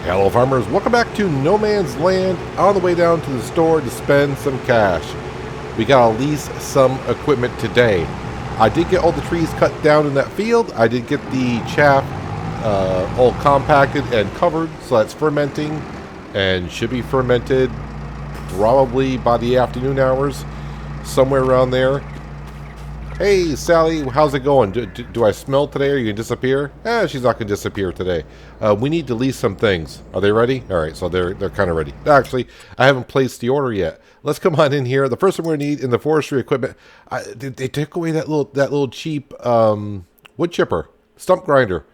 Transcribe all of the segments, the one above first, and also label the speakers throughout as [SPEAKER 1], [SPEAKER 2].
[SPEAKER 1] Hello farmers, welcome back to No Man's Land. On the way down to the store to spend some cash. We gotta lease some equipment today. I did get all the trees cut down in that field. I did get the chaff all compacted and covered, so that's fermenting and should be fermented probably by the afternoon hours, somewhere around there. Hey Sally, how's it going? Do I smell today or you can disappear? She's not going to disappear today. We need to lease some things. Are they ready? Alright, so they're kind of ready. Actually, I haven't placed the order yet. Let's come on in here. The first thing we're going to need in the forestry equipment, they took away that little cheap wood chipper, stump grinder.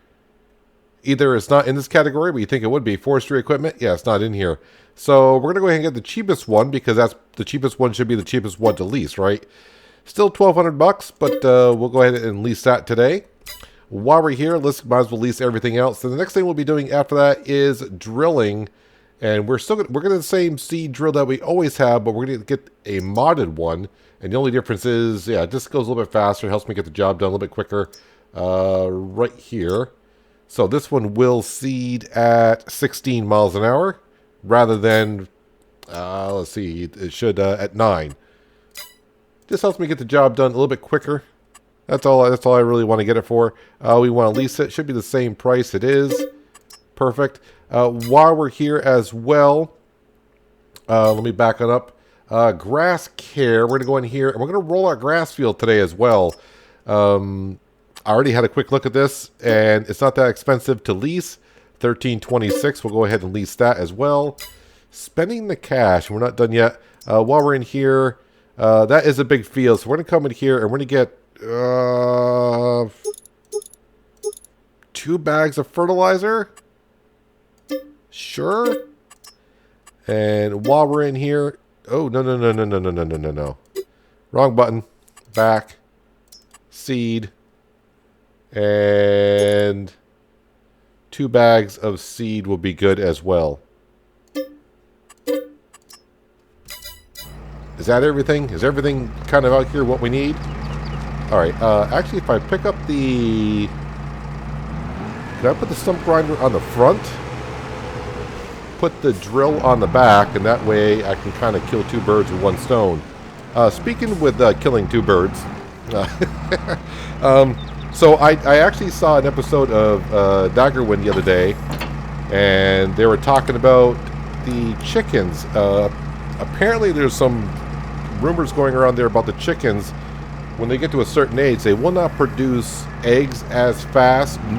[SPEAKER 1] Either it's not in this category, but you think it would be. Forestry equipment, yeah, it's not in here. So we're going to go ahead and get the cheapest one because that's the cheapest one should be the cheapest one to lease, right? Still $1,200, but we'll go ahead and lease that today. While we're here, let's might as well lease everything else. So the next thing we'll be doing after that is drilling, and we're getting the same seed drill that we always have, but we're going to get a modded one. And the only difference is, yeah, it just goes a little bit faster, helps me get the job done a little bit quicker. Right here. So this one will seed at 16 miles an hour, rather than let's see, it should at 9. This helps me get the job done a little bit quicker. That's all I really want to get it for. We want to lease it. Should be the same price. It is. Perfect. While we're here as well, let me back it up. Grass care. We're going to go in here, and we're going to roll our grass field today as well. I already had a quick look at this, and it's not that expensive to lease. $13.26. We'll go ahead and lease that as well. Spending the cash. We're not done yet. While we're in here... that is a big field, so we're going to come in here and we're going to get 2 bags of fertilizer. Sure. And while we're in here, oh, no. Wrong button. Back. Seed. And 2 bags of seed will be good as well. Is that everything? Is everything kind of out here what we need? Alright, actually if I pick up the... Can I put the stump grinder on the front? Put the drill on the back, and that way I can kind of kill 2 birds with 1 stone. Speaking with killing 2 birds... so I actually saw an episode of Daggerwind the other day, and they were talking about the chickens. Apparently there's some rumors going around there about the chickens. When they get to a certain age, they will not produce eggs as fast, and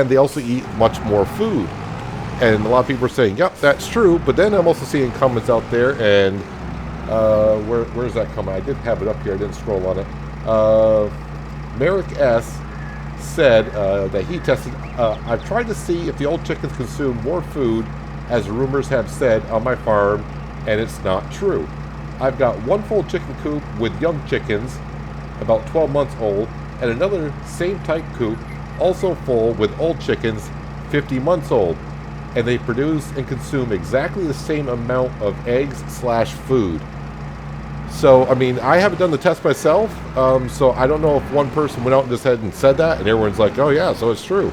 [SPEAKER 1] they also eat much more food. And a lot of people are saying, yep, that's true. But then I'm also seeing comments out there, and where's that comment? I did have it up here. I didn't scroll on it. Merrick S. said that he tested, I've tried to see if the old chickens consume more food, as rumors have said on my farm, and it's not true. I've got 1 full chicken coop with young chickens, about 12 months old, and another same type coop, also full with old chickens, 50 months old, and they produce and consume exactly the same amount of eggs/food. So, I mean, I haven't done the test myself, so I don't know if one person went out and just had and said that, and everyone's like, oh yeah, so it's true.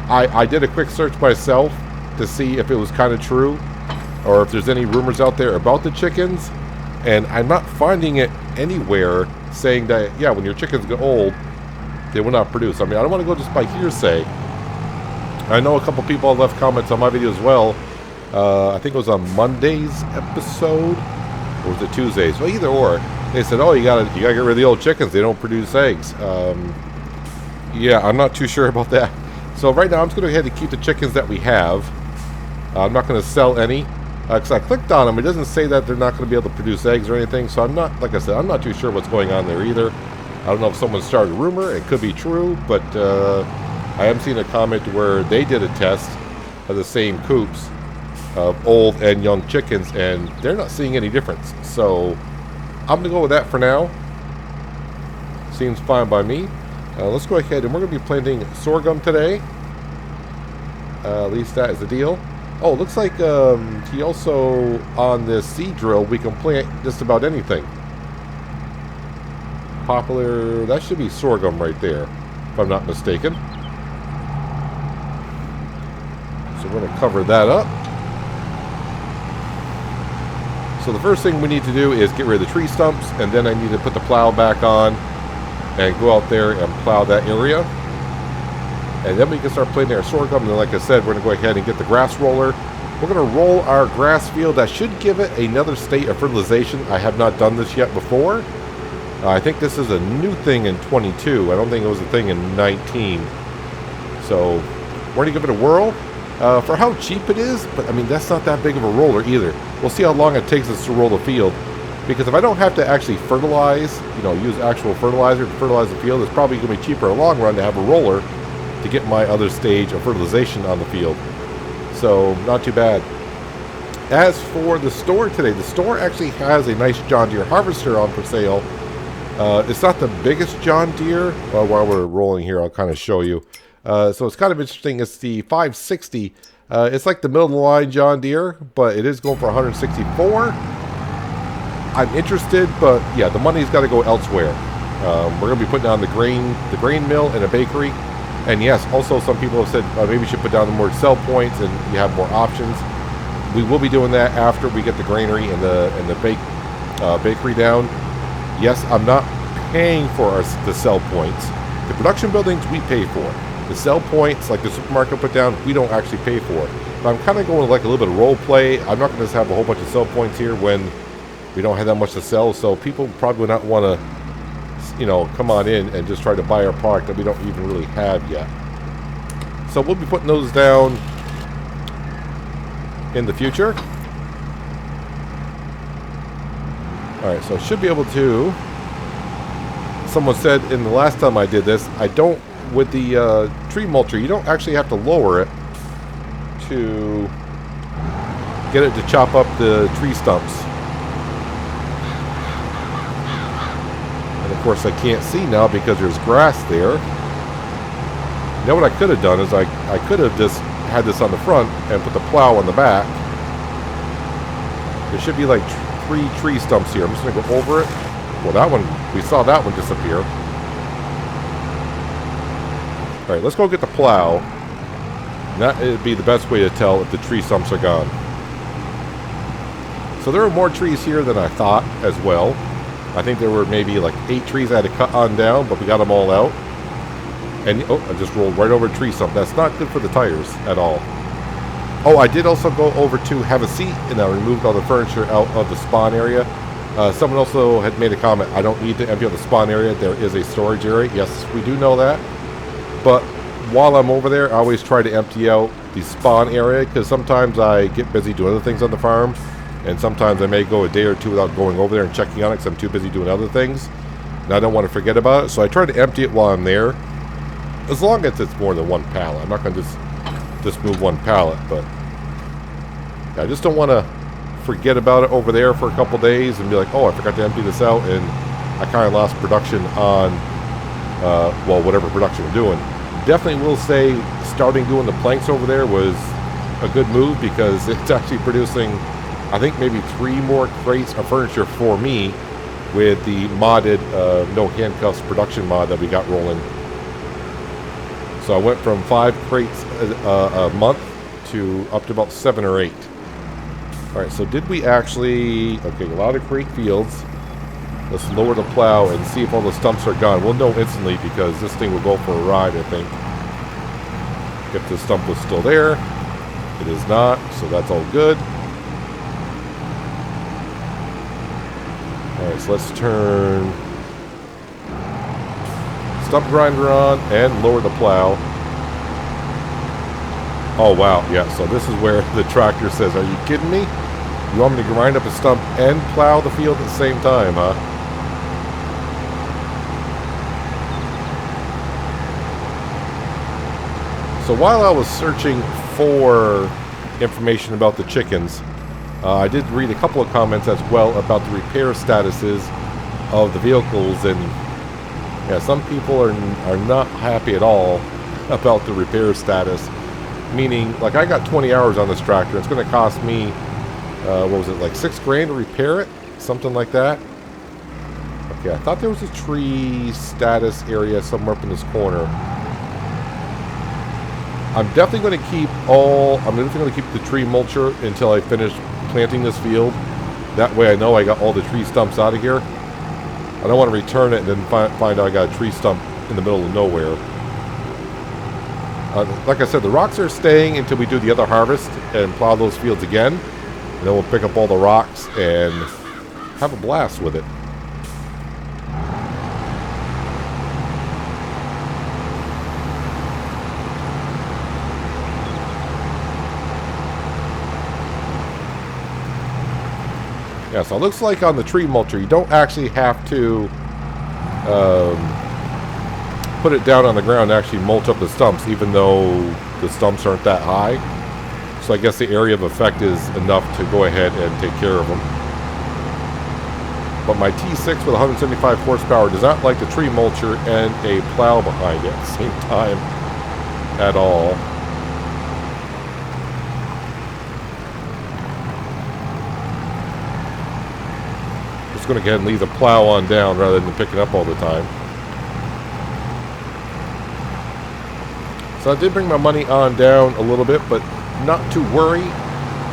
[SPEAKER 1] I did a quick search myself to see if it was kind of true, or if there's any rumors out there about the chickens, and I'm not finding it anywhere saying that, yeah, when your chickens get old, they will not produce. I mean, I don't want to go just by hearsay. I know a couple people left comments on my video as well. I think it was on Monday's episode, or was it Tuesday's? Well, either or. They said, "Oh, you gotta get rid of the old chickens. They don't produce eggs." Yeah, I'm not too sure about that. So right now, I'm just going to go ahead and keep the chickens that we have. I'm not going to sell any because I clicked on them. It doesn't say that they're not going to be able to produce eggs or anything. So I'm not, like I said, I'm not too sure what's going on there either. I don't know if someone started a rumor. It could be true, but I haven't seen a comment where they did a test of the same coops of old and young chickens, and they're not seeing any difference. So I'm going to go with that for now. Seems fine by me. Let's go ahead, and we're going to be planting sorghum today. At least that is the deal. Oh, looks like he also, on this seed drill, we can plant just about anything. Popular, that should be sorghum right there. if I'm not mistaken. So we're going to cover that up. So the first thing we need to do is get rid of the tree stumps, and then I need to put the plow back on and go out there and plow that area. And then we can start planting our sorghum. And then, like I said, we're going to go ahead and get the grass roller. We're going to roll our grass field. That should give it another state of fertilization. I have not done this yet before. I think this is a new thing in 22. I don't think it was a thing in 19. So we're going to give it a whirl. For how cheap it is, but I mean, that's not that big of a roller either. We'll see how long it takes us to roll the field. Because if I don't have to actually fertilize, use actual fertilizer to fertilize the field, it's probably going to be cheaper in the long run to have a roller to get my other stage of fertilization on the field. So, not too bad. As for the store today, the store actually has a nice John Deere harvester on for sale. It's not the biggest John Deere. While we're rolling here, I'll kind of show you. So it's kind of interesting. It's the 560. It's like the middle of the line John Deere, but it is going for 164. I'm interested, but yeah, the money's got to go elsewhere. We're going to be putting down the grain mill and a bakery. And yes, also some people have said maybe we should put down more sell points and you have more options. We will be doing that after we get the granary and the bakery down. Yes, I'm not paying for the sell points. The production buildings we pay for. The sell points, like the supermarket put down, we don't actually pay for. But I'm kind of going like a little bit of role play. I'm not going to just have a whole bunch of sell points here when we don't have that much to sell. So people probably would not want to, come on in and just try to buy our product that we don't even really have yet. So we'll be putting those down in the future. Alright, so I should be able to. Someone said in the last time I did this, with the tree mulcher, you don't actually have to lower it to get it to chop up the tree stumps. And of course I can't see now because there's grass there. Now what I could have done is I could have just had this on the front and put the plow on the back. There should be like 3 tree stumps here. I'm just going to go over it. Well, that one, we saw that one disappear. Alright, let's go get the plow. And that would be the best way to tell if the tree stumps are gone. So there are more trees here than I thought as well. I think there were maybe like 8 trees I had to cut on down, but we got them all out. And, oh, I just rolled right over a tree stump. That's not good for the tires at all. Oh, I did also go over to have a seat, and I removed all the furniture out of the spawn area. Someone also had made a comment, I don't need to empty out the spawn area. There is a storage area. Yes, we do know that. But while I'm over there, I always try to empty out the spawn area, because sometimes I get busy doing other things on the farm. And sometimes I may go a day or two without going over there and checking on it because I'm too busy doing other things. And I don't want to forget about it. So I try to empty it while I'm there. As long as it's more than one pallet. I'm not going to just move one pallet. But yeah, I just don't want to forget about it over there for a couple days and be like, oh, I forgot to empty this out. And I kind of lost production on, whatever production we're doing. Definitely will say starting doing the planks over there was a good move because it's actually producing, I think, maybe 3 more crates of furniture for me with the modded no handcuffs production mod that we got rolling. So I went from 5 crates a month to up to about 7 or 8. Alright, so did we actually... Okay, a lot of crate fields. Let's lower the plow and see if all the stumps are gone. We'll know instantly because this thing will go for a ride, I think. If the stump was still there. It is not, so that's all good. Alright, so let's turn stump grinder on and lower the plow. Oh wow, yeah, so this is where the tractor says, are you kidding me? You want me to grind up a stump and plow the field at the same time, huh? So while I was searching for information about the chickens, I did read a couple of comments as well about the repair statuses of the vehicles, and yeah, some people are not happy at all about the repair status. Meaning, like, I got 20 hours on this tractor. It's going to cost me, what was it, like $6 grand to repair it? Something like that. Okay, I thought there was a tree status area somewhere up in this corner. I'm definitely going to keep the tree mulcher until I finish planting this field. That way I know I got all the tree stumps out of here. I don't want to return it and then find out I got a tree stump in the middle of nowhere. Like I said, the rocks are staying until we do the other harvest and plow those fields again. And then we'll pick up all the rocks and have a blast with it. Yeah, so it looks like on the tree mulcher, you don't actually have to put it down on the ground and actually mulch up the stumps, even though the stumps aren't that high. So I guess the area of effect is enough to go ahead and take care of them. But my T6 with 175 horsepower does not like the tree mulcher and a plow behind it at the same time at all. Just going to go ahead and leave the plow on down rather than pick it up all the time. So I did bring my money on down a little bit, but not to worry.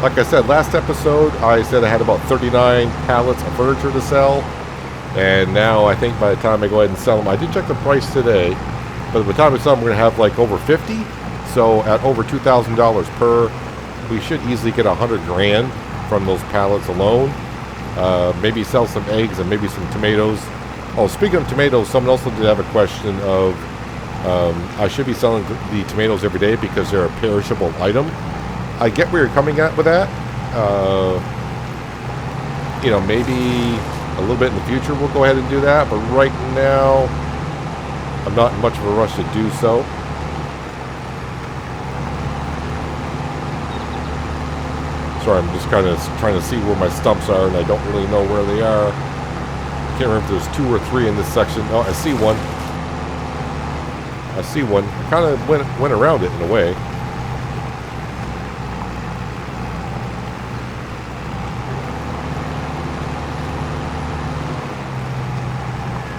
[SPEAKER 1] Like I said, last episode, I said I had about 39 pallets of furniture to sell. And now I think by the time I go ahead and sell them, I did check the price today, but by the time I sell them, we're going to have like over 50. So at over $2,000 per, we should easily get 100 grand from those pallets alone. Maybe sell some eggs and maybe some tomatoes. Oh, speaking of tomatoes, someone else did have a question of, I should be selling the tomatoes every day because they're a perishable item. I get where you're coming at with that. You know, maybe a little bit in the future we'll go ahead and do that, but right now I'm not in much of a rush to do so. Sorry, I'm just kind of trying to see where my stumps are, and I don't really know where they are. I can't remember if there's 2 or 3 in this section. Oh, I see one. I see one. I kind of went around it in a way.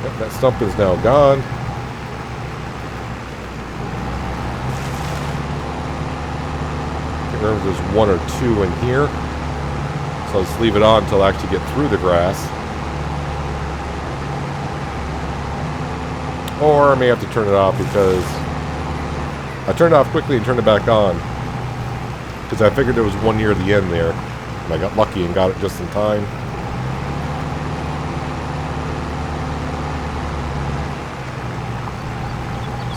[SPEAKER 1] Yep, that stump is now gone. I can't remember if there's 1 or 2 in here. So let's leave it on until I actually get through the grass. Or I may have to turn it off because I turned it off quickly and turned it back on because I figured there was 1 near the end there. And I got lucky and got it just in time.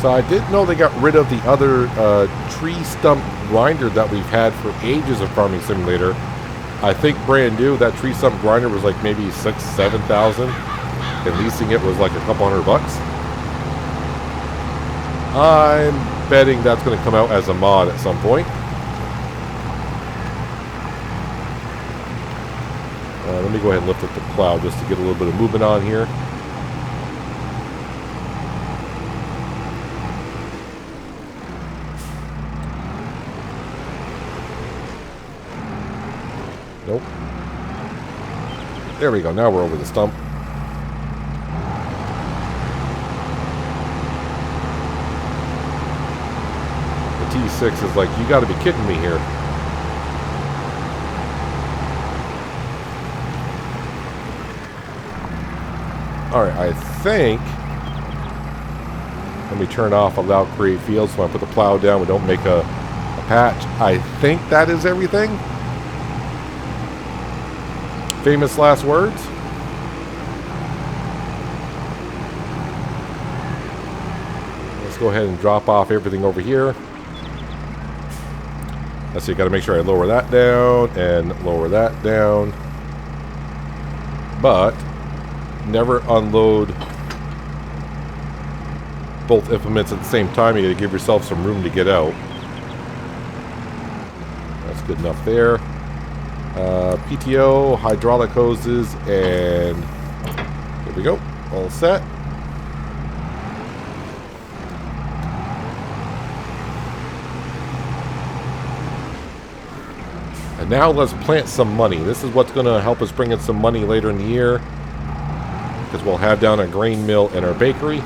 [SPEAKER 1] So I didn't know they got rid of the other tree stump grinder that we've had for ages of Farming Simulator. I think brand new, that tree stump grinder was like maybe $6,000-7,000. And leasing it was like a couple $100. I'm betting that's going to come out as a mod at some point. Let me go ahead and lift up the plow just to get a little bit of movement on here. Nope. There we go. Now we're over the stump. T6 is like, you got to be kidding me here. Alright, I think, let me turn off allow create fields so I put the plow down, we don't make a patch. I think that is everything. Famous last words. Let's go ahead and drop off everything over here. Let's see, got to make sure I lower that down and lower that down. But never unload both implements at the same time. You got to give yourself some room to get out. That's good enough there. PTO, hydraulic hoses, and there we go. All set. And now let's plant some money. This is what's going to help us bring in some money later in the year, because we'll have down a grain mill and our bakery.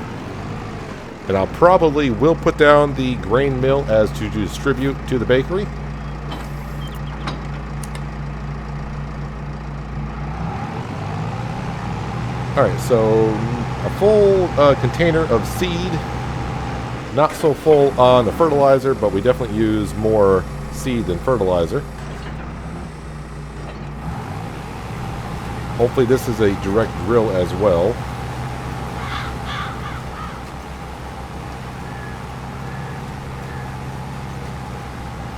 [SPEAKER 1] And I'll probably will put down the grain mill as to distribute to the bakery. Alright, so a full container of seed. Not so full on the fertilizer, but we definitely use more seed than fertilizer. Hopefully this is a direct drill as well.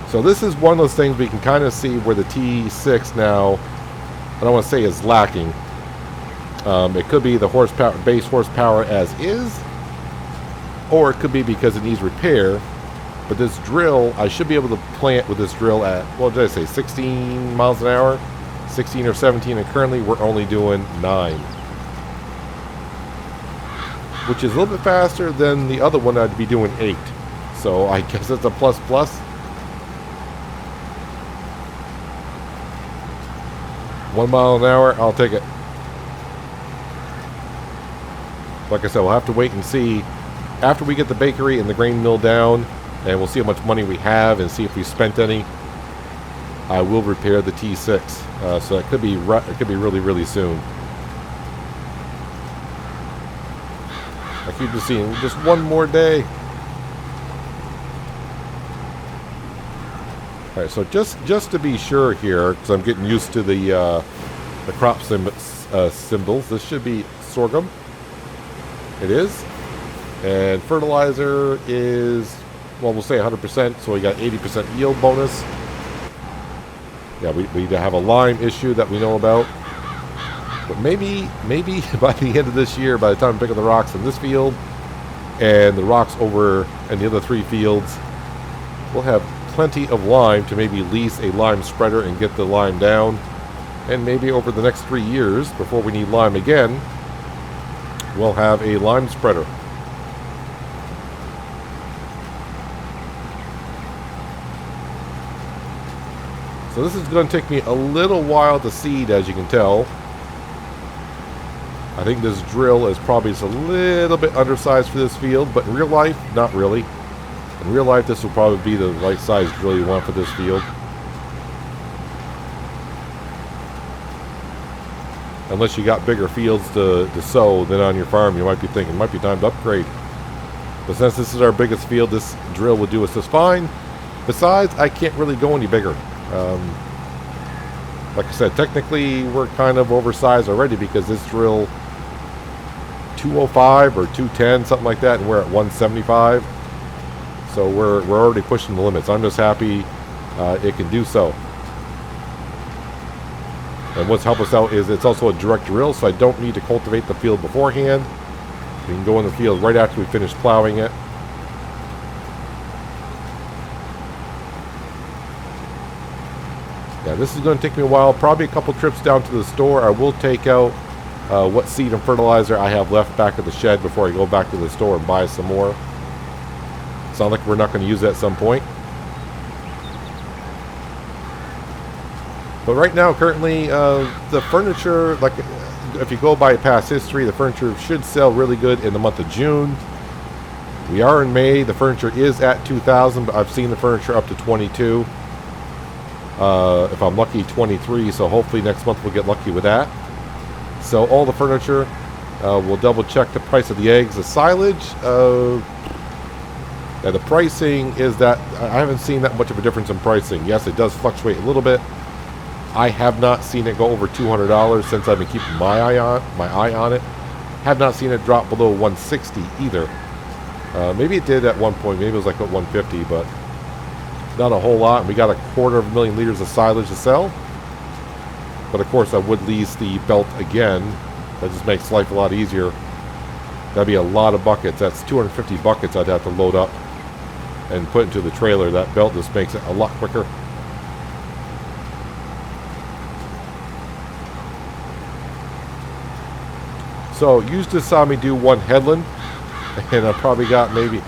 [SPEAKER 1] So this is one of those things we can kind of see where the T6 now, I don't want to say is lacking. It could be the horsepower, base horsepower as is, or it could be because it needs repair. But this drill, I should be able to plant with this drill at, what did I say, 16 miles an hour? 16 or 17, and currently we're only doing 9. Which is a little bit faster than the other one I'd be doing 8. So I guess it's a plus plus. 1 mile an hour, I'll take it. Like I said, we'll have to wait and see after we get the bakery and the grain mill down, and we'll see how much money we have and see if we spent any. I will repair the T6, so it could be really, really soon. I keep just seeing just one more day. All right, so just to be sure here, because I'm getting used to the crop symbols. This should be sorghum. It is. And fertilizer is, well, we'll say 100%, so we got 80% yield bonus. Yeah, we have a lime issue that we know about. But maybe by the end of this year, by the time we pick up the rocks in this field and the rocks over in the other 3 fields, we'll have plenty of lime to maybe lease a lime spreader and get the lime down. And maybe over the next 3 years, before we need lime again, we'll have a lime spreader. So this is going to take me a little while to seed, as you can tell. I think this drill is probably just a little bit undersized for this field, but in real life, not really. In real life, this will probably be the right size drill you want for this field. Unless you got bigger fields to sow than on your farm, you might be thinking it might be time to upgrade. But since this is our biggest field, this drill will do us just fine. Besides, I can't really go any bigger. Like I said, technically we're kind of oversized already because this drill 205 or 210, something like that, and we're at 175. So we're already pushing the limits. I'm just happy it can do so. And what's helped us out is it's also a direct drill, so I don't need to cultivate the field beforehand. We can go in the field right after we finish plowing it. Yeah, this is going to take me a while, probably a couple trips down to the store. I will take out what seed and fertilizer I have left back at the shed before I go back to the store and buy some more. Sounds like we're not going to use that at some point. But right now, currently, the furniture, like if you go by past history, the furniture should sell really good in the month of June. We are in May. The furniture is at 2,000, but I've seen the furniture up to 22. If I'm lucky, 23, so hopefully next month we'll get lucky with that. So all the furniture, we'll double check the price of the eggs. The silage, yeah, the pricing is that, I haven't seen that much of a difference in pricing. Yes, it does fluctuate a little bit. I have not seen it go over $200 since I've been keeping my eye on it. Have not seen it drop below 160 either. Maybe it did at one point. Maybe it was like at 150, but not a whole lot. We got 250,000 liters of silage to sell. But of course, I would lease the belt again. That just makes life a lot easier. That'd be a lot of buckets. That's 250 buckets I'd have to load up and put into the trailer. That belt just makes it a lot quicker. So you just saw me do one headland, and I probably got maybe,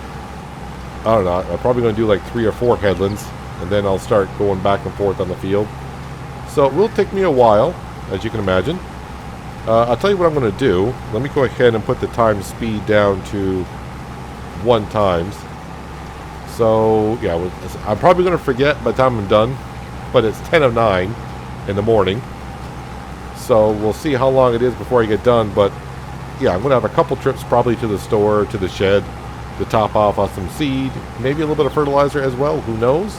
[SPEAKER 1] I don't know, I'm probably going to do like 3 or 4 headlands, and then I'll start going back and forth on the field. So it will take me a while, as you can imagine. I'll tell you what I'm going to do. Let me go ahead and put the time speed down to one times. So yeah, I'm probably going to forget by the time I'm done, but it's 10 of 9 in the morning. So we'll see how long it is before I get done, but yeah, I'm going to have a couple trips probably to the store, to the shed, to top off on some seed, maybe a little bit of fertilizer as well, who knows.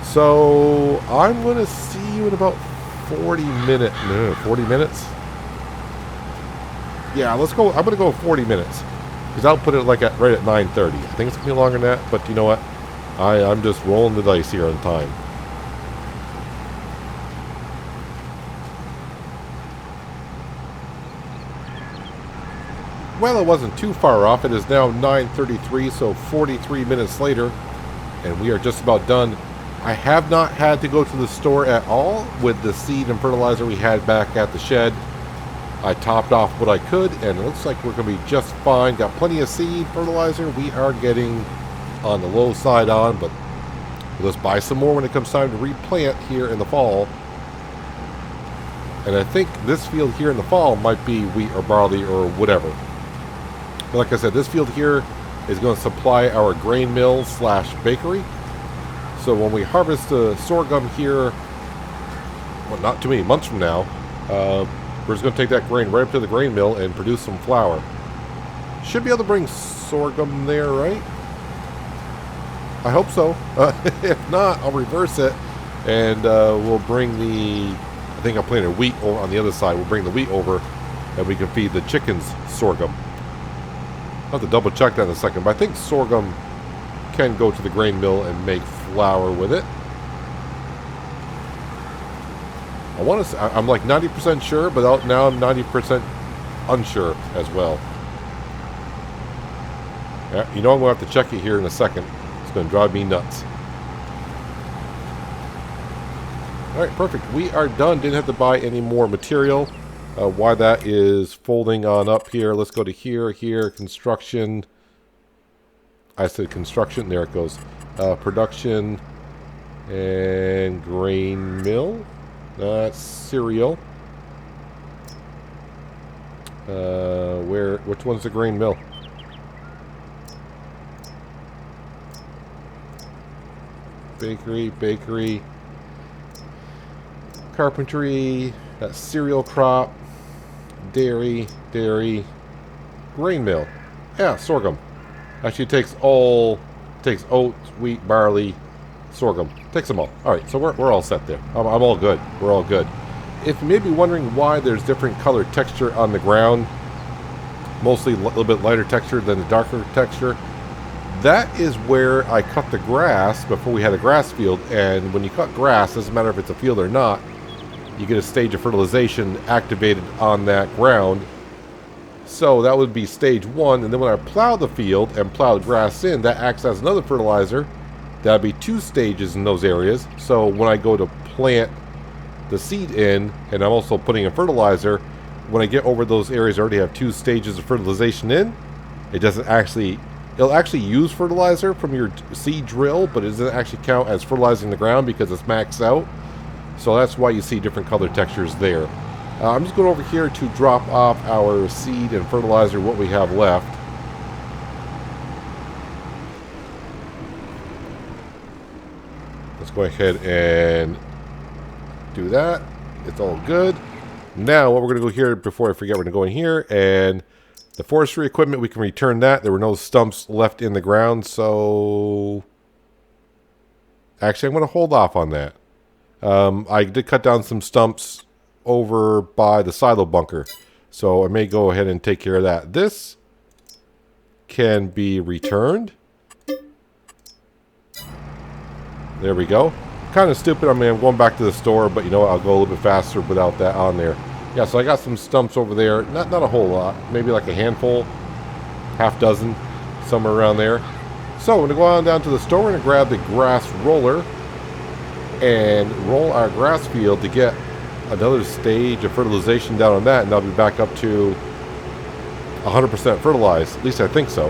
[SPEAKER 1] So I'm going to see you in about 40 minutes. Yeah, let's go. I'm going to go 40 minutes because I'll put it like right at 9:30. I think it's going to be longer than that, but you know what? I'm just rolling the dice here on time. Well, it wasn't too far off. It is now 9:33, so 43 minutes later, and we are just about done. I have not had to go to the store at all with the seed and fertilizer we had back at the shed. I topped off what I could, and it looks like we're going to be just fine. Got plenty of seed, fertilizer. We are getting on the low side on, but let's buy some more when it comes time to replant here in the fall. And I think this field here in the fall might be wheat or barley or whatever. But like I said, this field here is going to supply our grain mill / bakery. So when we harvest the sorghum here, well, not too many months from now, we're just going to take that grain right up to the grain mill and produce some flour. Should be able to bring sorghum there, right? I hope so. If not, I'll reverse it, and we'll bring the... I think I'm planting wheat over on the other side. We'll bring the wheat over, and we can feed the chickens sorghum. I'll have to double check that in a second, but I think sorghum can go to the grain mill and make flour with it. I want to say, I'm like 90% sure, but now I'm 90% unsure as well. Yeah, you know I'm going to have to check it here in a second. It's going to drive me nuts. Alright, perfect. We are done. Didn't have to buy any more material. Why that is folding on up here. Let's go to here, construction. I said construction. There it goes. Production and grain mill. That's cereal. Which one's the grain mill? Bakery. Carpentry. That's cereal crop. Dairy. Grain mill. Yeah, sorghum. Actually takes oats, wheat, barley, sorghum. Takes them all. Alright, so we're all set there. I'm all good. We're all good. If you may be wondering why there's different color texture on the ground, mostly a little bit lighter texture than the darker texture, that is where I cut the grass before we had a grass field. And when you cut grass, doesn't matter if it's a field or not, you get a stage of fertilization activated on that ground. So that would be stage 1, and then when I plow the field and plow the grass in, that acts as another fertilizer. That'd be 2 stages in those areas. So when I go to plant the seed in, and I'm also putting in fertilizer, when I get over those areas I already have 2 stages of fertilization in, it doesn't actually, it'll actually use fertilizer from your seed drill, but it doesn't actually count as fertilizing the ground because it's maxed out. So that's why you see different color textures there. I'm just going over here to drop off our seed and fertilizer, what we have left. Let's go ahead and do that. It's all good. Now, what we're going to go here, before I forget, we're going to go in here, and the forestry equipment, we can return that. There were no stumps left in the ground, so... Actually, I'm going to hold off on that. I did cut down some stumps over by the silo bunker, so I may go ahead and take care of that. This can be returned. There we go. Kind of stupid. I mean, I'm going back to the store, but you know what? I'll go a little bit faster without that on there. Yeah, so I got some stumps over there. Not a whole lot. Maybe like a handful, half dozen, somewhere around there. So I'm going to go on down to the store and grab the grass roller and roll our grass field to get another stage of fertilization down on that, and I'll be back up to 100% fertilized. At least I think so.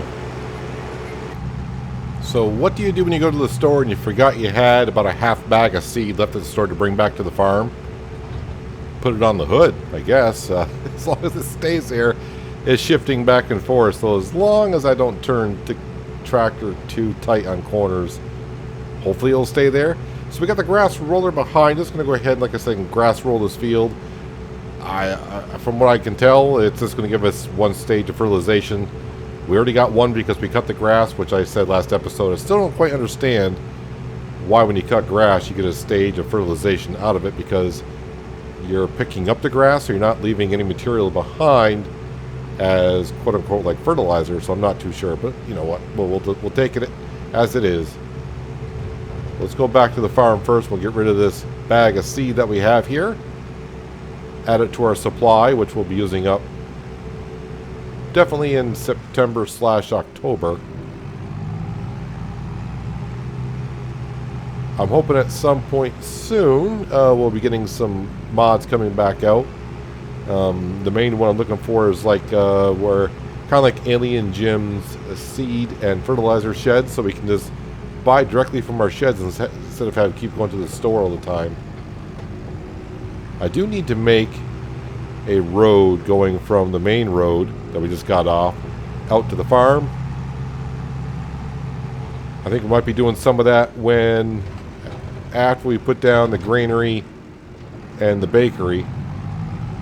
[SPEAKER 1] So what do you do when you go to the store and you forgot you had about a half bag of seed left at the store to bring back to the farm? Put it on the hood, I guess. As long as it stays there, is shifting back and forth. So as long as I don't turn the tractor too tight on corners, hopefully it'll stay there. So we got the grass roller behind us. Going to go ahead, like I said, and grass roll this field. From what I can tell, it's just going to give us one stage of fertilization. We already got one because we cut the grass, which I said last episode. I still don't quite understand why when you cut grass you get a stage of fertilization out of it, because you're picking up the grass, so you're not leaving any material behind as quote-unquote like fertilizer. So I'm not too sure, but you know what, we'll take it as it is. Let's go back to the farm first. We'll get rid of this bag of seed that we have here, add it to our supply, which we'll be using up definitely in September/October. I'm hoping at some point soon we'll be getting some mods coming back out. The main one I'm looking for is like where kind of like Alien Jim's seed and fertilizer sheds, so we can just buy directly from our sheds instead of having to keep going to the store all the time. I do need to make a road going from the main road that we just got off out to the farm. I think we might be doing some of that after we put down the granary and the bakery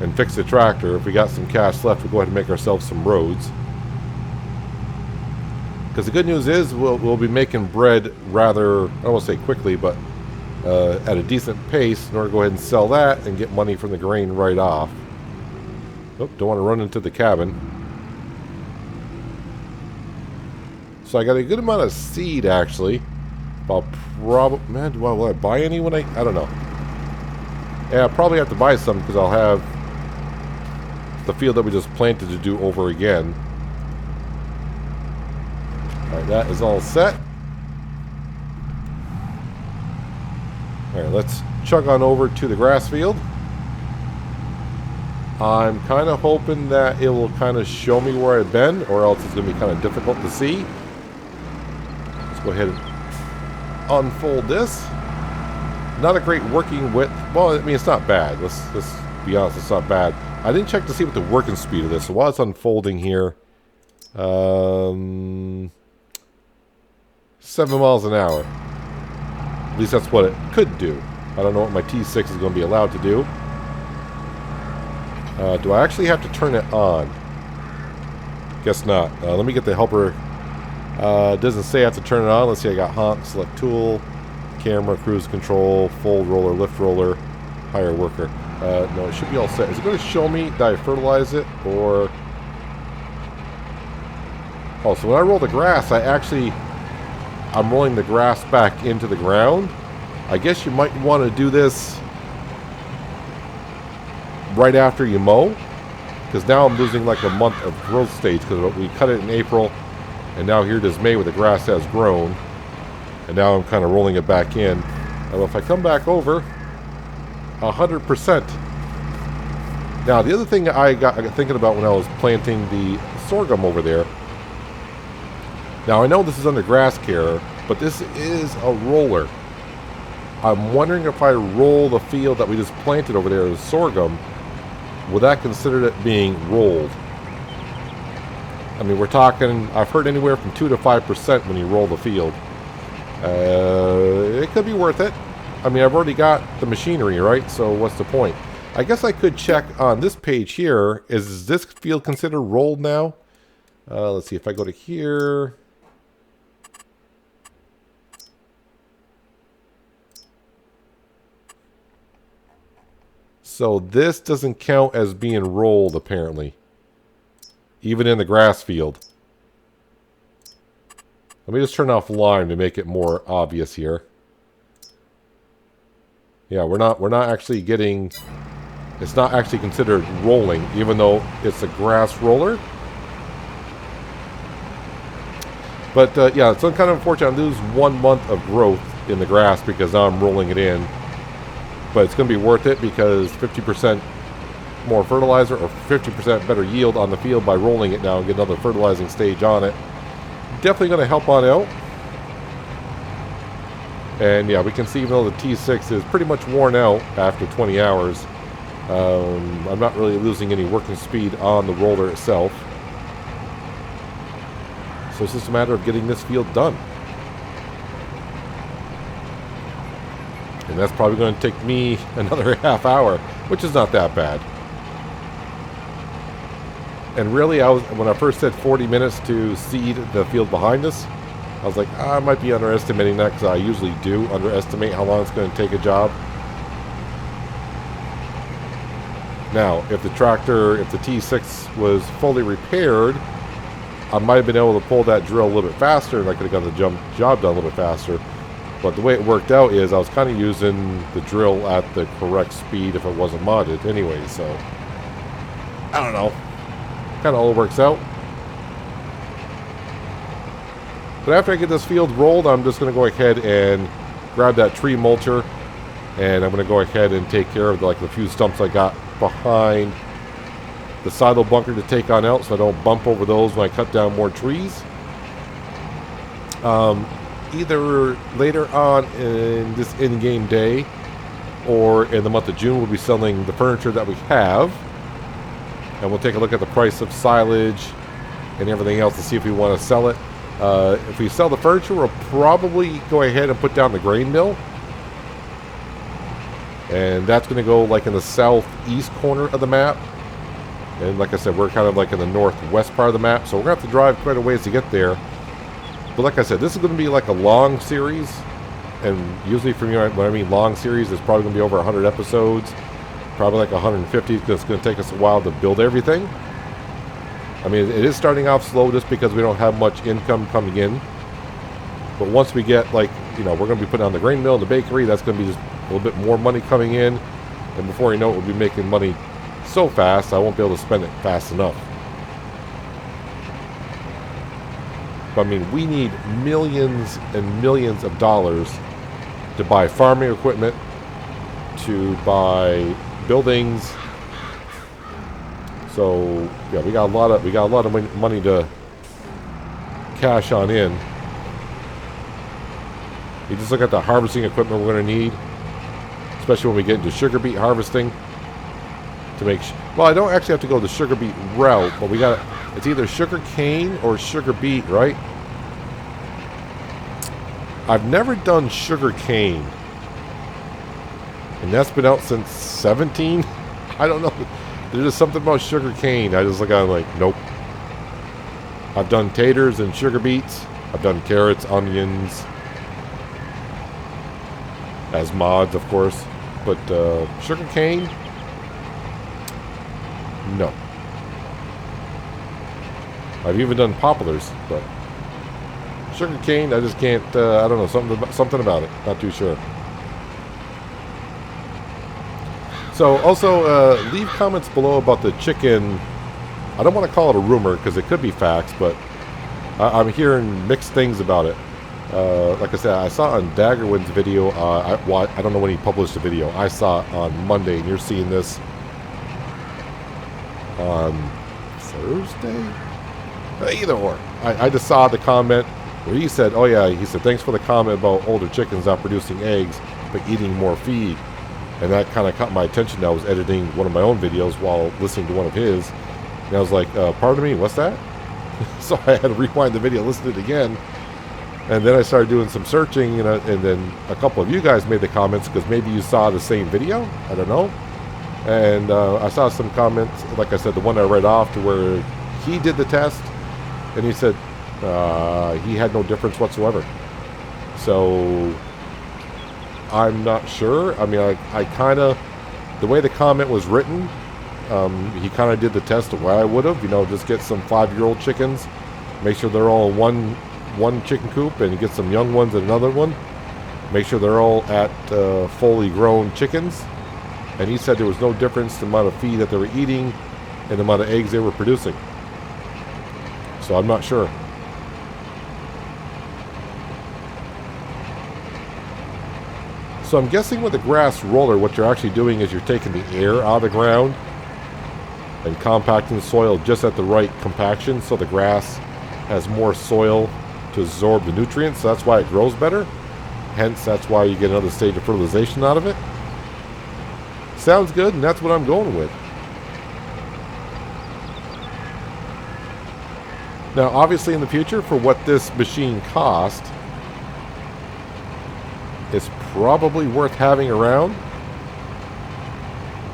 [SPEAKER 1] and fix the tractor. If we got some cash left, we'll go ahead and make ourselves some roads. Because the good news is we'll be making bread rather, I don't want to say quickly, but at a decent pace in order to go ahead and sell that and get money from the grain right off. Nope, don't want to run into the cabin. So I got a good amount of seed actually. Man, will I buy any when I don't know. Yeah, I'll probably have to buy some because I'll have the field that we just planted to do over again. Alright, that is all set. Alright, let's chug on over to the grass field. I'm kind of hoping that it will kind of show me where I've been, or else it's going to be kind of difficult to see. Let's go ahead and unfold this. Not a great working width. Well, I mean, it's not bad. Let's be honest, it's not bad. I didn't check to see what the working speed of this. So while it's unfolding here, 7 miles an hour. At least that's what it could do. I don't know what my T6 is going to be allowed to do. Do I actually have to turn it on? Guess not. Let me get the helper. It doesn't say I have to turn it on. Let's see, I got honk, select tool, camera, cruise control, fold roller, lift roller, hire worker. No, it should be all set. Is it going to show me that I fertilize it, or... Oh, so when I roll the grass, I'm rolling the grass back into the ground. I guess you might want to do this right after you mow, because now I'm losing like a month of growth stage, because we cut it in April, and now here it is May where the grass has grown, and now I'm kind of rolling it back in. And if I come back over 100%. Now the other thing I got thinking about when I was planting the sorghum over there, now I know this is under grass care, but this is a roller. I'm wondering if I roll the field that we just planted over there as sorghum, would that consider it being rolled? I mean, we're talking, I've heard anywhere from 2 to 5% when you roll the field. It could be worth it. I mean, I've already got the machinery, right? So what's the point? I guess I could check on this page here. Is this field considered rolled now? Let's see, if I go to here... So this doesn't count as being rolled, apparently. Even in the grass field. Let me just turn off lime to make it more obvious here. Yeah, we're not actually getting... It's not actually considered rolling, even though it's a grass roller. But yeah, it's kind of unfortunate. I lose 1 month of growth in the grass because now I'm rolling it in. But it's going to be worth it because 50% more fertilizer or 50% better yield on the field by rolling it now and get another fertilizing stage on it. Definitely going to help on out. And yeah, we can see even though the T6 is pretty much worn out after 20 hours, I'm not really losing any working speed on the roller itself. So it's just a matter of getting this field done. And that's probably going to take me another half hour, which is not that bad. And really, when I first said 40 minutes to seed the field behind us, I was like, I might be underestimating that, because I usually do underestimate how long it's going to take a job. Now, if the T6 was fully repaired, I might have been able to pull that drill a little bit faster, and I could have got the job done a little bit faster. But the way it worked out is I was kind of using the drill at the correct speed if it wasn't modded anyway, so I don't know. Kind of all works out. But after I get this field rolled, I'm just going to go ahead and grab that tree mulcher, and I'm going to go ahead and take care of the few stumps I got behind the silo bunker to take on out, so I don't bump over those when I cut down more trees. Either later on in this in-game day or in the month of June, we'll be selling the furniture that we have, and we'll take a look at the price of silage and everything else to see if we want to sell it. If we sell the furniture, we'll probably go ahead and put down the grain mill, and that's going to go in the southeast corner of the map. And like I said, we're kind of in the northwest part of the map, so we're going to have to drive quite a ways to get there. But like I said, this is going to be a long series, and usually for me, when I mean long series, it's probably going to be over 100 episodes, probably 150, because it's going to take us a while to build everything. I mean, it is starting off slow just because we don't have much income coming in. But once we get, we're going to be putting on the grain mill and the bakery, that's going to be just a little bit more money coming in. And before you know it, we'll be making money so fast, I won't be able to spend it fast enough. But, I mean, we need millions and millions of dollars to buy farming equipment, to buy buildings. So yeah, we got a lot of money to cash on in. You just look at the harvesting equipment we're going to need, especially when we get into sugar beet harvesting. To make well, I don't actually have to go the sugar beet route, but we got it's either sugar cane or sugar beet, right? I've never done sugar cane, and that's been out since 17. I don't know. There's just something about sugar cane. I just look at it like, nope. I've done taters and sugar beets. I've done carrots, onions, as mods, of course. But sugar cane, no. I've even done poplars, but sugar cane, I just can't. I don't know, something about it. Not too sure. So also leave comments below about the chicken. I don't want to call it a rumor because it could be facts, but I'm hearing mixed things about it. Like I said, I saw on Daggerwin's video. I don't know when he published the video. I saw it on Monday, and you're seeing this on Thursday. Either or. I just saw the comment where he said, "Oh yeah," he said, "Thanks for the comment about older chickens not producing eggs but eating more feed." And that kind of caught my attention. I was editing one of my own videos while listening to one of his, and I was like, "Pardon me, what's that?" So I had to rewind the video, listen to it again. And then I started doing some searching, and then a couple of you guys made the comments because maybe you saw the same video. I don't know. And I saw some comments, like I said, the one I read off to where he did the test, and he said he had no difference whatsoever. So I'm not sure. I mean, I kind of, the way the comment was written, he kind of did the test the way I would have. Just get some 5-year-old chickens, make sure they're all in one chicken coop, and get some young ones in another one. Make sure they're all at fully grown chickens. And he said there was no difference in the amount of feed that they were eating and the amount of eggs they were producing. So I'm not sure. So I'm guessing with the grass roller, what you're actually doing is you're taking the air out of the ground and compacting the soil just at the right compaction, so the grass has more soil to absorb the nutrients. So that's why it grows better. Hence, that's why you get another stage of fertilization out of it. Sounds good, and that's what I'm going with. Now, obviously in the future, for what this machine cost, it's probably worth having around.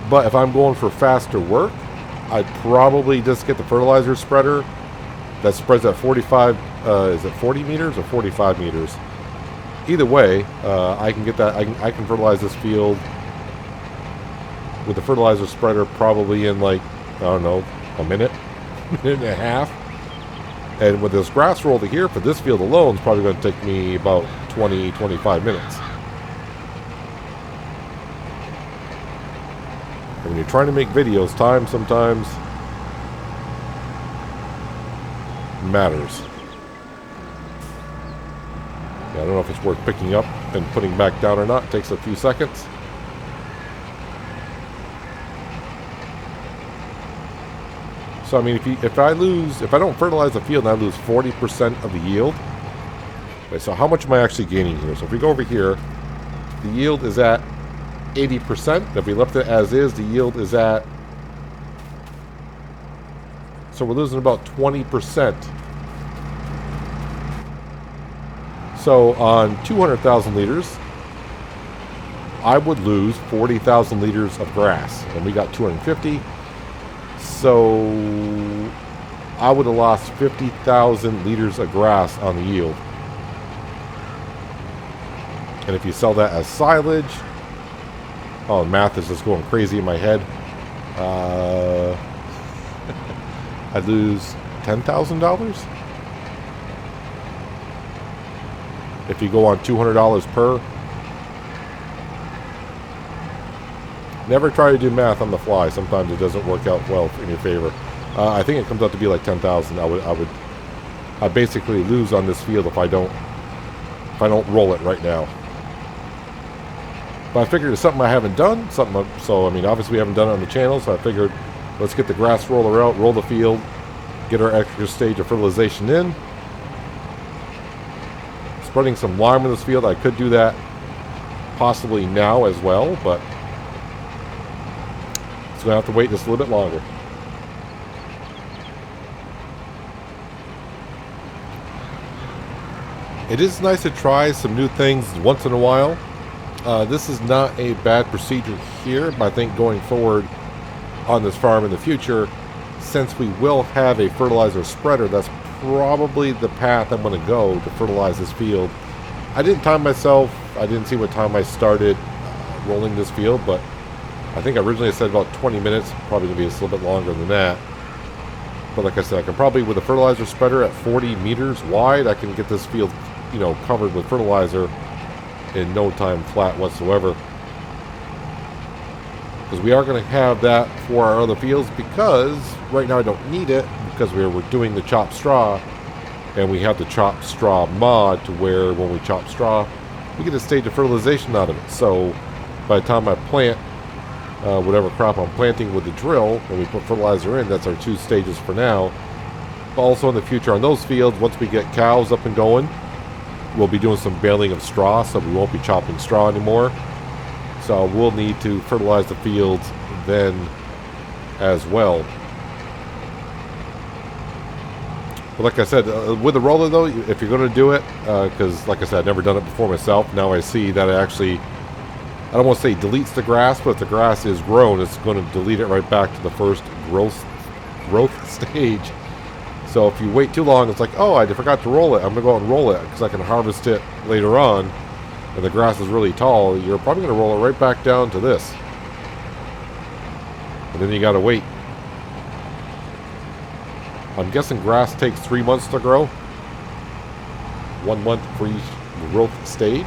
[SPEAKER 1] But if I'm going for faster work, I'd probably just get the fertilizer spreader that spreads at 45, is it 40 meters or 45 meters? Either way, I can get that, I can fertilize this field with the fertilizer spreader probably in like, I don't know, a minute, minute and a half. And with this grass roller here, for this field alone, it's probably going to take me about 20, 25 minutes. And when you're trying to make videos, time sometimes matters. Yeah, I don't know if it's worth picking up and putting back down or not. It takes a few seconds. So I mean, if I don't fertilize the field, and I lose 40% of the yield. Okay, so how much am I actually gaining here? So if we go over here, the yield is at 80%. If we left it as is, the yield is at. So we're losing about 20%. So on 200,000 liters, I would lose 40,000 liters of grass, and we got 250. So I would have lost 50,000 liters of grass on the yield. And if you sell that as silage, oh, math is just going crazy in my head. I'd lose $10,000 if you go on $200 per. Never try to do math on the fly. Sometimes it doesn't work out well in your favor. I think it comes out to be like 10,000. I basically lose on this field if I don't roll it right now. But I figured it's something I haven't done. So I mean, obviously we haven't done it on the channel. So I figured let's get the grass roller out, roll the field, get our extra stage of fertilization in. Spreading some lime in this field. I could do that possibly now as well, but it's going to have to wait just a little bit longer. It is nice to try some new things once in a while. This is not a bad procedure here, but I think going forward on this farm in the future, since we will have a fertilizer spreader, that's probably the path I'm going to go to fertilize this field. I didn't time myself. I didn't see what time I started rolling this field, but I think originally I said about 20 minutes. Probably going to be just a little bit longer than that. But like I said, I can probably, with a fertilizer spreader at 40 meters wide, I can get this field, you know, covered with fertilizer in no time flat whatsoever. Because we are going to have that for our other fields, because right now I don't need it, because we're doing the chopped straw, and we have the chopped straw mod to where when we chop straw, we get a stage of fertilization out of it. So by the time I plant whatever crop I'm planting with the drill, when we put fertilizer in, that's our 2 stages for now. But also in the future on those fields, once we get cows up and going, we'll be doing some baling of straw, so we won't be chopping straw anymore. So we'll need to fertilize the fields then as well. But like I said, with the roller though, if you're going to do it, because like I said, I've never done it before myself. Now I see that it actually, I don't want to say deletes the grass, but if the grass is grown, it's going to delete it right back to the first growth stage. So if you wait too long, it's like, oh, I forgot to roll it. I'm going to go out and roll it because I can harvest it later on. And the grass is really tall. You're probably going to roll it right back down to this. And then you got to wait. I'm guessing grass takes 3 months to grow. 1 month for each growth stage.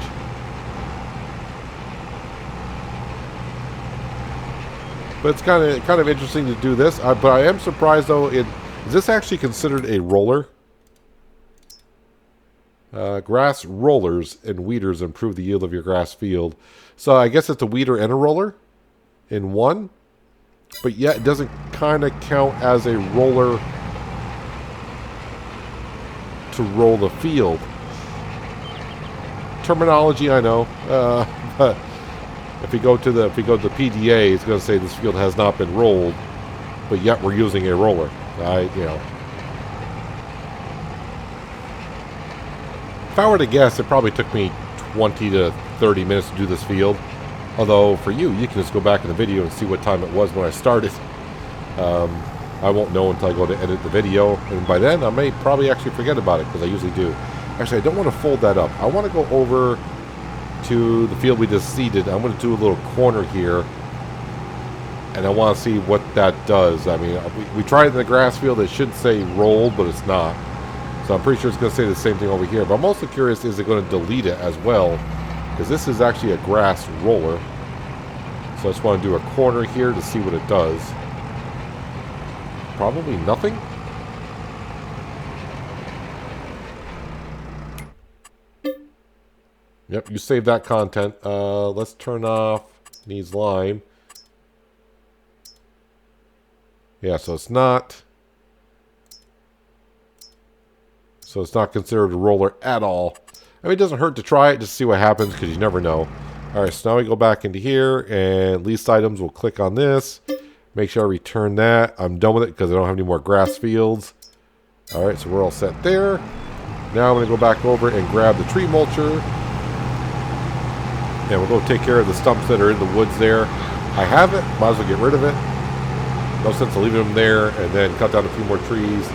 [SPEAKER 1] But it's kind of interesting to do this. But I am surprised though. Is this actually considered a roller? Grass rollers and weeders improve the yield of your grass field. So I guess it's a weeder and a roller in one. But yet it doesn't kind of count as a roller to roll the field. Terminology, I know. But if we go to the PDA, it's going to say this field has not been rolled, but yet we're using a roller. If I were to guess, it probably took me 20 to 30 minutes to do this field. Although, for you, you can just go back in the video and see what time it was when I started. I won't know until I go to edit the video, and by then I may probably actually forget about it, because I usually do. Actually, I don't want to fold that up. I want to go over to the field we just seeded. I'm going to do a little corner here, and I want to see what that does. I mean, we tried it in the grass field. It should say rolled, but it's not. So I'm pretty sure it's going to say the same thing over here. But I'm also curious, is it going to delete it as well? Because this is actually a grass roller. So I just want to do a corner here to see what it does. Probably nothing. Yep, you saved that content. Let's turn off needs lime. Yeah, so it's not. So it's not considered a roller at all. I mean, it doesn't hurt to try it just to see what happens, because you never know. Alright, so now we go back into here, and leased items, we'll click on this. Make sure I return that. I'm done with it because I don't have any more grass fields. Alright, so we're all set there. Now I'm going to go back over and grab the tree mulcher. And we'll go take care of the stumps that are in the woods there. I have it, might as well get rid of it. No sense of leaving them there, and then cut down a few more trees.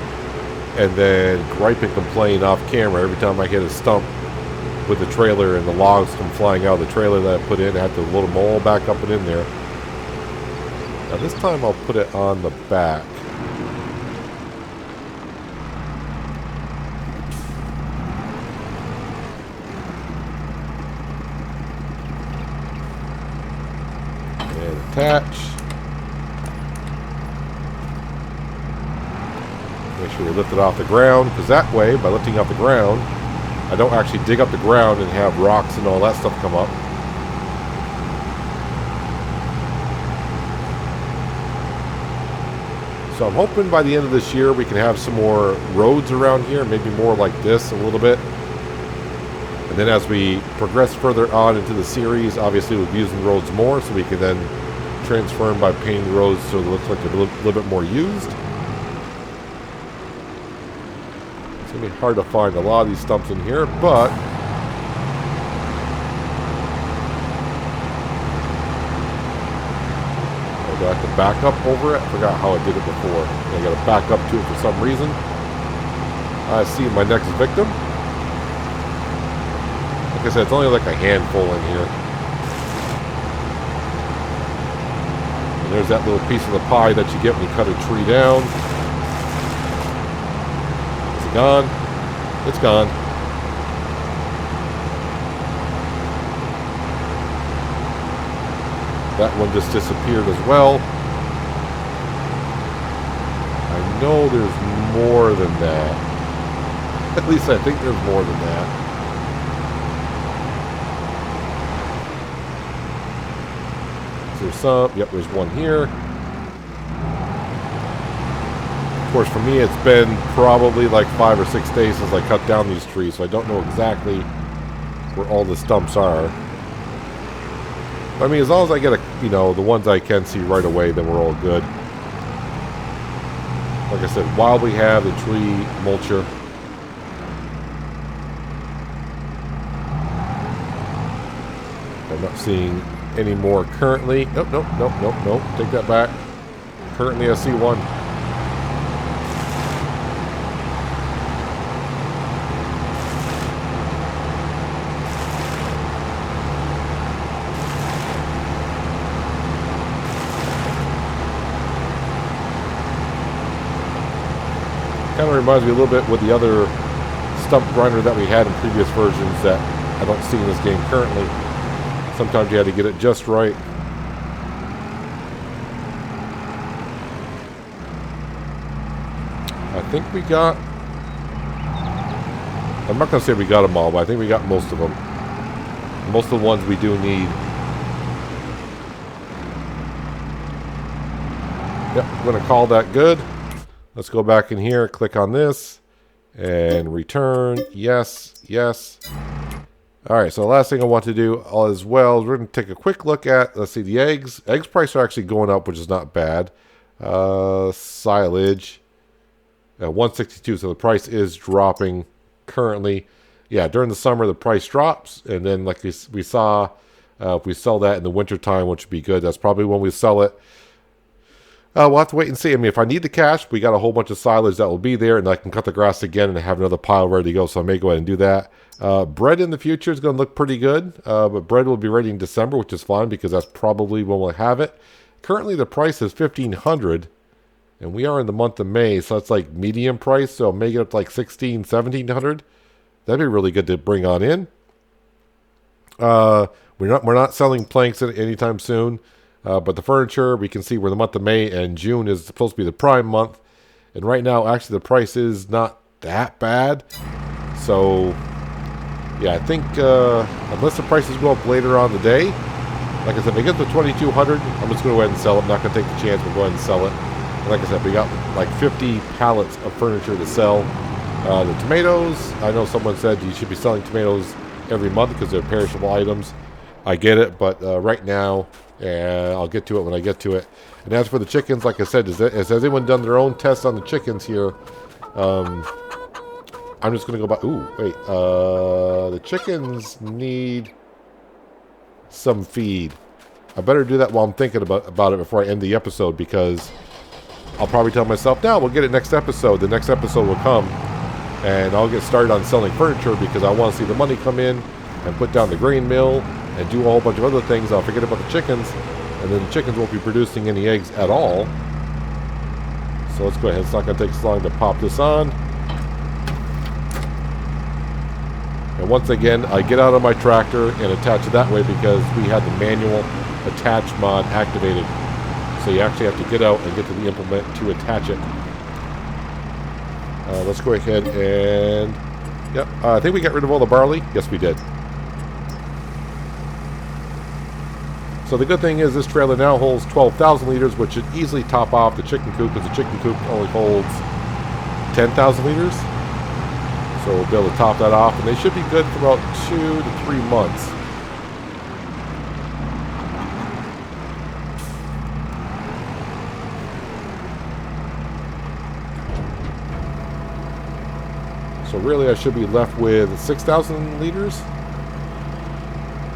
[SPEAKER 1] And then gripe and complain off camera every time I hit a stump with the trailer and the logs come flying out of the trailer that I put in. I have to load them all back up and in there. Now this time I'll put it on the back. And attach. Make sure we lift it off the ground, because that way, by lifting off the ground, I don't actually dig up the ground and have rocks and all that stuff come up. So I'm hoping by the end of this year we can have some more roads around here, maybe more like this a little bit. And then as we progress further on into the series, obviously we'll be using roads more, so we can then transfer them by painting the roads so it looks like they're a little bit more used. It's going to be hard to find a lot of these stumps in here, but do I have to back up over it? I forgot how I did it before. I got to back up to it for some reason. I see my next victim. Like I said, it's only like a handful in here. And there's that little piece of the pie that you get when you cut a tree down. Is it gone? It's gone. That one just disappeared as well. I know there's more than that. At least I think there's more than that. Is there some? Yep, there's one here. Of course, for me, it's been probably like 5 or 6 days since I cut down these trees, so I don't know exactly where all the stumps are. I mean, as long as I get the ones I can see right away, then we're all good. Like I said, while we have the tree mulcher, I'm not seeing any more currently. Nope. Take that back. Currently, I see one. Kind of reminds me a little bit with the other stump grinder that we had in previous versions that I don't see in this game currently. Sometimes you had to get it just right. I think we got... I'm not going to say we got them all, but I think we got most of them. Most of the ones we do need. Yep, I'm going to call that good. Let's go back in here, click on this, and return. Yes. Alright, so the last thing I want to do as well is we're going to take a quick look at, let's see, the eggs. Eggs prices are actually going up, which is not bad. Silage, 162, so the price is dropping currently. yeah, during the summer the price drops, and then like we saw, if we sell that in the wintertime, which would be good, that's probably when we sell it. We'll have to wait and see. I mean, if I need the cash, we got a whole bunch of silage that will be there, and I can cut the grass again and have another pile ready to go, so I may go ahead and do that. Bread in the future is going to look pretty good, but bread will be ready in December, which is fine because that's probably when we'll have it. Currently, the price is $1,500, and we are in the month of May, so that's like medium price, so make it up to like $1,600, $1,700. That'd be really good to bring on in. We're not selling planks anytime soon. But the furniture, we can see where the month of May and June is supposed to be the prime month. And right now, actually, the price is not that bad. So, yeah, I think unless the prices go up later on the day, like I said, if we get to 2,200, I'm just going to go ahead and sell it. I'm not going to take the chance. We'll go ahead and sell it. And like I said, we got like 50 pallets of furniture to sell. The tomatoes, I know someone said you should be selling tomatoes every month because they're perishable items. I get it, but right now... and I'll get to it when I get to it. And as for the chickens, like I said, has anyone done their own tests on the chickens here? I'm just going to go by... Ooh, wait. The chickens need some feed. I better do that while I'm thinking about it before I end the episode, because I'll probably tell myself, no, we'll get it next episode. The next episode will come, and I'll get started on selling furniture because I want to see the money come in and put down the grain mill and do a whole bunch of other things. I'll forget about the chickens, and then the chickens won't be producing any eggs at all. So let's go ahead. It's not going to take so long to pop this on. And once again, I get out of my tractor and attach it that way because we had the manual attach mod activated. So you actually have to get out and get to the implement to attach it. Let's go ahead and... Yep, I think we got rid of all the barley. Yes, we did. So the good thing is this trailer now holds 12,000 liters, which should easily top off the chicken coop, because the chicken coop only holds 10,000 liters. So we'll be able to top that off, and they should be good for about 2 to 3 months. So really I should be left with 6,000 liters.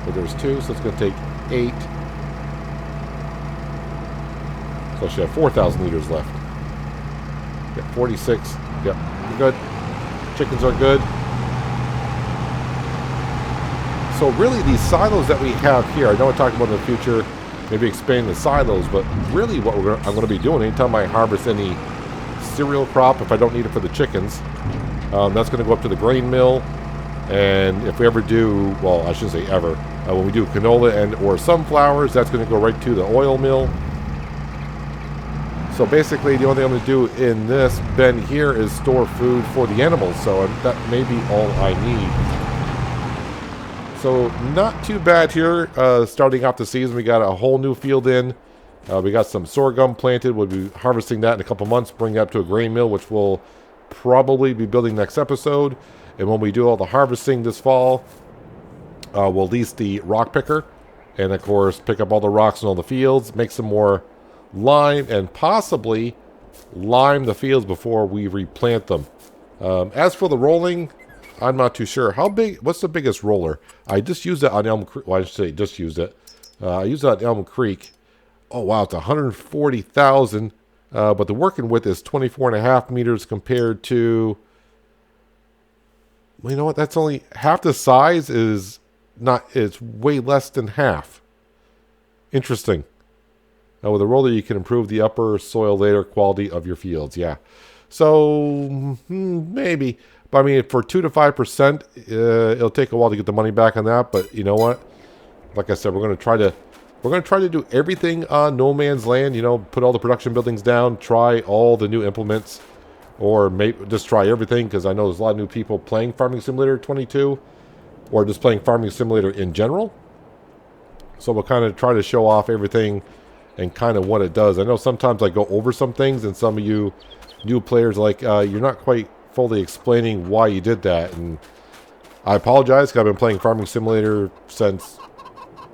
[SPEAKER 1] But there's 2, so it's going to take 8. So I should have 4,000 liters left. Yep, 46. Yep, we're good. Chickens are good. So really these silos that we have here, I know I talked about in the future, maybe expanding the silos, but really what I'm going to be doing anytime I harvest any cereal crop, if I don't need it for the chickens, that's going to go up to the grain mill. And if we ever do, well, I shouldn't say ever, when we do canola and or sunflowers, that's going to go right to the oil mill. So basically, the only thing I'm going to do in this bin here is store food for the animals. So that may be all I need. So not too bad here. Starting off the season, we got a whole new field in. We got some sorghum planted. We'll be harvesting that in a couple months, bring it up to a grain mill, which we'll probably be building next episode. And when we do all the harvesting this fall, we'll lease the rock picker. And of course, pick up all the rocks in all the fields, make some more lime, and possibly lime the fields before we replant them. As for the rolling, I'm not too sure. How big, what's the biggest roller? I just used it on Elm Creek. Well, I should say just used it. I used it on Elm Creek. Oh, wow, it's 140,000. But the working width is 24.5 meters compared to... Well, you know what? That's only half the size. Is not. It's way less than half. Interesting. With a roller, you can improve the upper soil layer quality of your fields. Yeah. So maybe, but I mean, for 2 to 5%, it'll take a while to get the money back on that. But you know what? Like I said, we're going to try to do everything on No Man's Land. You know, put all the production buildings down, try all the new implements. Or maybe just try everything, because I know there's a lot of new people playing Farming Simulator 22, or just playing Farming Simulator in general. So we'll kind of try to show off everything and kind of what it does. I know sometimes I go over some things, and some of you new players, like, you're not quite fully explaining why you did that. And I apologize, because I've been playing Farming Simulator since,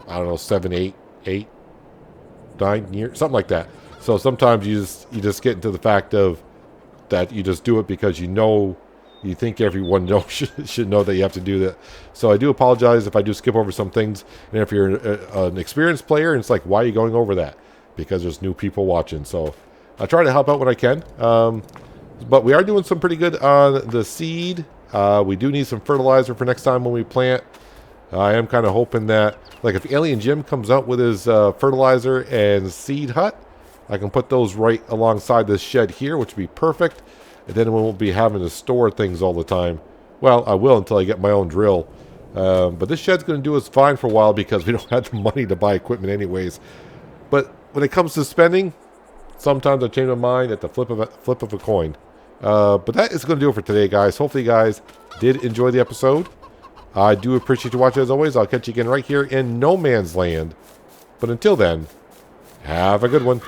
[SPEAKER 1] I don't know, 7, 8, 9 years, something like that. So sometimes you just get into the fact of that you just do it because you know You think everyone should know that you have to do that. So I do apologize if I do skip over some things. And if you're an experienced player, and it's like, why are you going over that? Because there's new people watching. So I try to help out when I can. But we are doing some pretty good on the seed. We do need some fertilizer for next time when we plant. I am kind of hoping that, like, if Alien Jim comes out with his fertilizer and seed hut, I can put those right alongside this shed here, which would be perfect. And then we won't be having to store things all the time. Well, I will until I get my own drill. But this shed's going to do us fine for a while because we don't have the money to buy equipment anyways. But when it comes to spending, sometimes I change my mind at the flip of a coin. But that is going to do it for today, guys. Hopefully you guys did enjoy the episode. I do appreciate you watching as always. I'll catch you again right here in No Man's Land. But until then, have a good one.